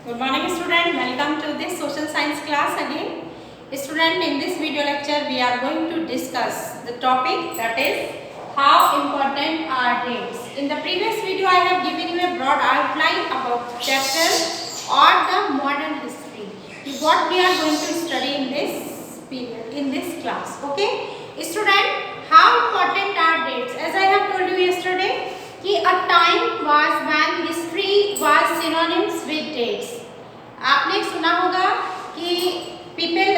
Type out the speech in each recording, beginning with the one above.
Good morning student, welcome to this social science class again. Student, in this video lecture we are going to discuss the topic that is how important are dates. In the previous video I have given you a broad outline about chapter or the modern history. What we are going to study in this period, in this class. Okay? Student, how important are dates? As I have told you yesterday, कि a time was when history was synonyms with dates. आपने सुना होगा कि people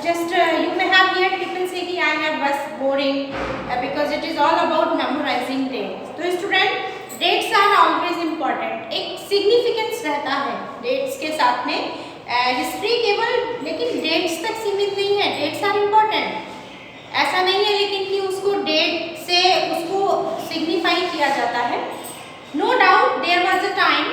just you may have heard people say कि I have was boring because it is all about memorizing dates. तो student dates are always important. एक significance रहता है dates के साथ में. हिस्ट्री केवल लेकिन dates तक सीमित नहीं है. dates are important. ऐसा नहीं है लेकिन कि उसको डेट से उसको सिग्निफाई किया जाता है. No doubt there was a time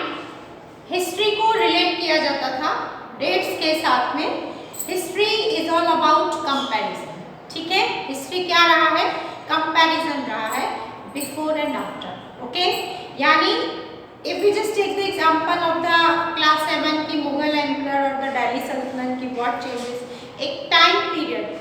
history को रिलेट किया जाता था डेट्स के साथ में. History is all about comparison. ठीक है, हिस्ट्री क्या रहा है? कंपैरिजन रहा है बिफोर एंड आफ्टर. ओके, यानी if we just take the example of the class 7 की मुगल एम्पायर और द दिल्ली सल्तनत की व्हाट चेंजेस. एक टाइम पीरियड,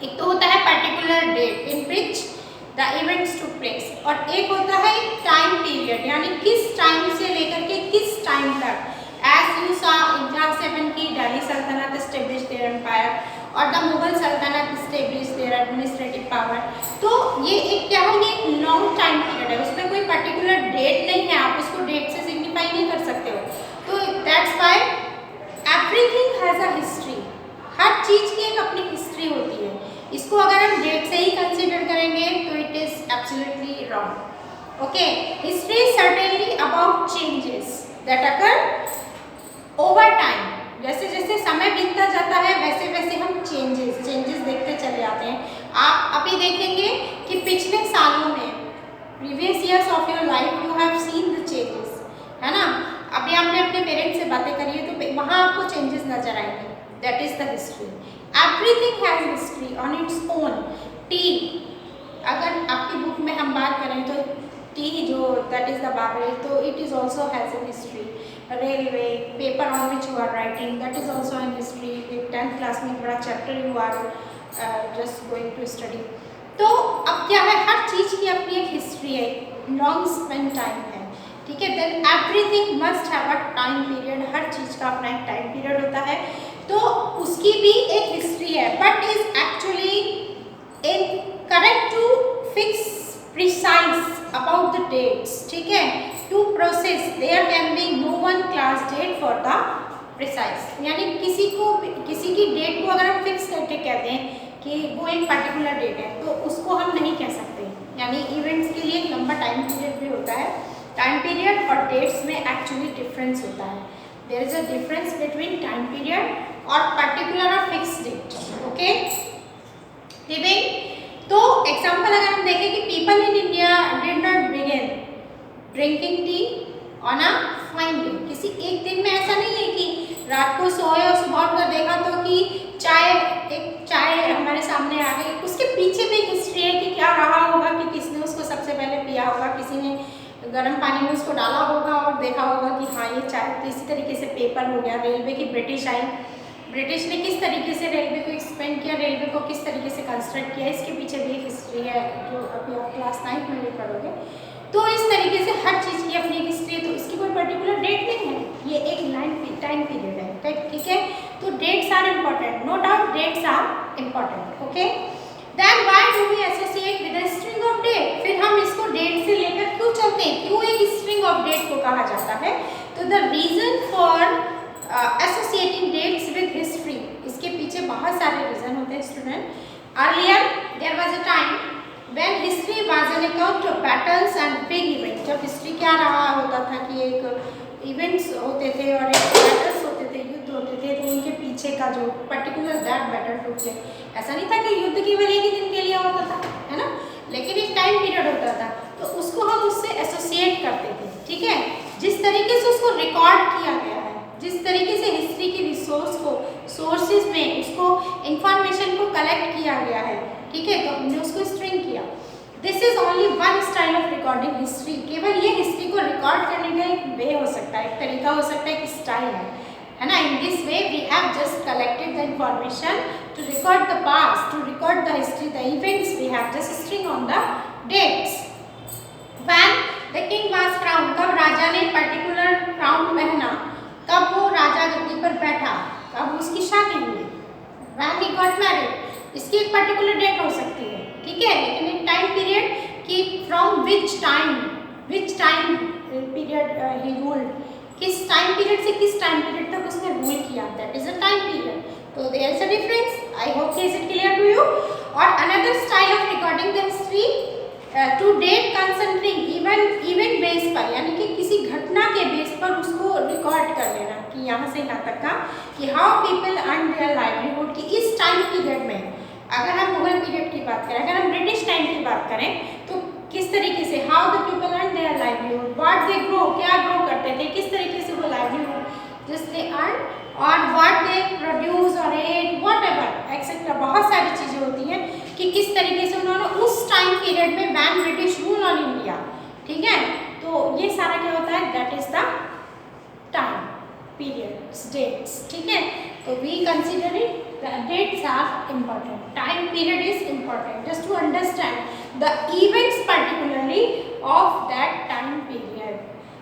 एक तो होता है particular date in which the events took place और एक होता है टाइम पीरियड, यानी किस टाइम से लेकर के किस टाइम तक. एज यू सा इन क्लास 7 की दिल्ली सल्तनत एस्टेब्लिश देयर एम्पायर और द मुगल सल्तनत एस्टेब्लिश देयर एडमिनिस्ट्रेटिव पावर. तो ये एक क्या है, ये एक लॉन्ग टाइम पीरियड है, उसमें कोई पर्टिकुलर डेट नहीं है, आप उसको डेट से सिग्निफाई नहीं कर सकते हो. तो that's why everything has a history. हर चीज की एक अपनी हिस्ट्री होती है. इसको अगर हम डेट से ही कंसीडर करेंगे तो it is absolutely wrong. Okay, history is certainly about changes that occur over time. जैसे जैसे समय बीतता जाता है वैसे वैसे हम चेंजेस देखते चले आते हैं. आप अभी देखेंगे कि पिछले सालों में previous years of your life you have seen the changes, है ना. अभी आपने अपने पेरेंट्स से बातें करी है तो वहाँ आपको चेंजेस नजर आएंगे. That is the history. Everything has history on its own. T, अगर आपकी बुक में हम बात करें तो टी जो दैट इज द बाबल, तो it is also has an history. Railway, paper on which you are writing, that is also an history. 10th class में बड़ा chapter you are just going to study. तो अब क्या है, हर चीज़ की अपनी एक हिस्ट्री है, लॉन्ग स्पेन टाइम है. ठीक है, then everything must have a time period. हर चीज़ का अपना एक टाइम पीरियड होता है, तो उसकी भी एक हिस्ट्री है. But is actually incorrect to fix precise about the dates. ठीक है, to process there can be no one class date for the precise. यानी किसी की डेट को अगर हम फिक्स करके कहते हैं कि वो एक पर्टिकुलर डेट है तो उसको हम नहीं कह सकते. यानी इवेंट्स के लिए एक लंबा टाइम पीरियड भी होता है. टाइम पीरियड और डेट्स में एक्चुअली डिफरेंस होता है. There is a difference between time period और पर्टिकुलर और फिक्स डेट. ओके, तो एग्जांपल अगर हम देखें कि people in India did not begin drinking tea on a fine day. किसी एक दिन में ऐसा नहीं है कि रात को सोए और सुबह उठकर देखा तो कि चाय हमारे सामने आ गई. उसके पीछे भी एक हिस्ट्री है कि क्या रहा होगा, कि किसने उसको सबसे पहले पिया होगा, किसी ने गर्म पानी में उसको डाला होगा और देखा होगा कि हाँ ये चाय. तो इसी तरीके से पेपर हो गया. रेलवे की ब्रिटिश आई, ब्रिटिश ने किस तरीके से रेलवे को एक्सपेंड किया, रेलवे को किस तरीके से कंस्ट्रक्ट किया, इसके पीछे भी एक हिस्ट्री है जो अभी आप क्लास 9 में भी पढ़ोगे. तो इस तरीके से हर चीज़ की अपनी एक हिस्ट्री है. तो इसकी कोई पर्टिकुलर डेट नहीं है, ये एक टाइम पीरियड है. ठीक है, तो dates are important, no doubt dates are important. Okay, then why do we associate with a string of date. फिर हम इसको डेट से लेकर क्यों चलते हैं, क्यों एक स्ट्रिंग ऑफ डेट को कहा जाता है. तो the reason for associating dates with history, इसके पीछे बहुत सारे रीजन होते हैं student. Earlier there was a time when history was an account of battles and big event. जब हिस्ट्री क्या रहा होता था कि एक इवेंट्स होते थे और एक बैटल्स होते थे, युद्ध होते थे, तो उनके पीछे का जो particular that battle took place. ऐसा नहीं था कि युद्ध केवल एक ही दिन के लिए होता था, है ना, लेकिन एक टाइम पीरियड होता था. तो उसको हम उससे एसोसिएट करते थे. ठीक है, जिस तरीके से उसको रिकॉर्ड किया गया है, जिस तरीके से हिस्ट्री की रिसोर्स को सोर्सेज में उसको इंफॉर्मेशन को कलेक्ट किया गया है, ठीक है, तो हमने उसको स्ट्रिंग किया. This is only one style of recording history. केवल ये हिस्ट्री को रिकॉर्ड करने का एक वे हो सकता है, एक तरीका हो सकता है, एक स्टाइल है ना। In this way we have just collected the information to record the past, to record the history, the events, we have just string on the dates. When the king was crown, कब राजा ने particular crown पहना, कब वो राजा गद्दी पर बैठा, कब उसकी शादी हुई। व्हेन ही गॉट मैरिड, इसकी एक पर्टिकुलर डेट हो सकती है, ठीक है, लेकिन एक टाइम पीरियड कि from which time period he ruled, किस टाइम पीरियड से किस टाइम पीरियड तक उसने रूल किया, that is a time period. तो there is a difference. I hope is it clear to you. और another style of recording the history to date concentrating event base पर, यानी कि किसी घटना के बेस पर उसको रिकॉर्ड कर लेना कि यहाँ से यहाँ तक का, कि how people earn their livelihood, कि इस टाइम पीरियड में, अगर हम मुगल पीरियड की बात करें, अगर हम ब्रिटिश टाइम की बात करें, तो किस तरीके से how the people earn their livelihood, what they grow, क्या ग्रो करते थे, किस तरीके से वो लाइवलीहुड जस्ट दे अर्न, और व्हाट दे प्रोड्यूस और एट व्हाटएवर एक्सेट्रा, बहुत सारी चीज़ें होती हैं कि किस तरीके से उन्होंने उस टाइम पीरियड में when British rule on India, ठीक है। तो ये सारा क्या होता है, that is the time periods, dates, ठीक है। तो we consider it, the dates are important, time period is important just to understand the events particularly of that time period.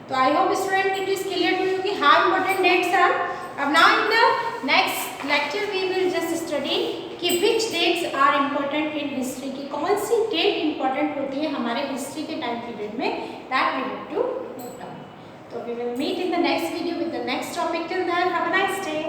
So I hope student it is clear to you कि how important dates are. अब now in the next lecture we will just study कि which dates are important in history, कि कौन सी date important होती है हमारे history के time period में, that we have to note down. So we will meet in the next video with the next topic. Till then, have a nice day.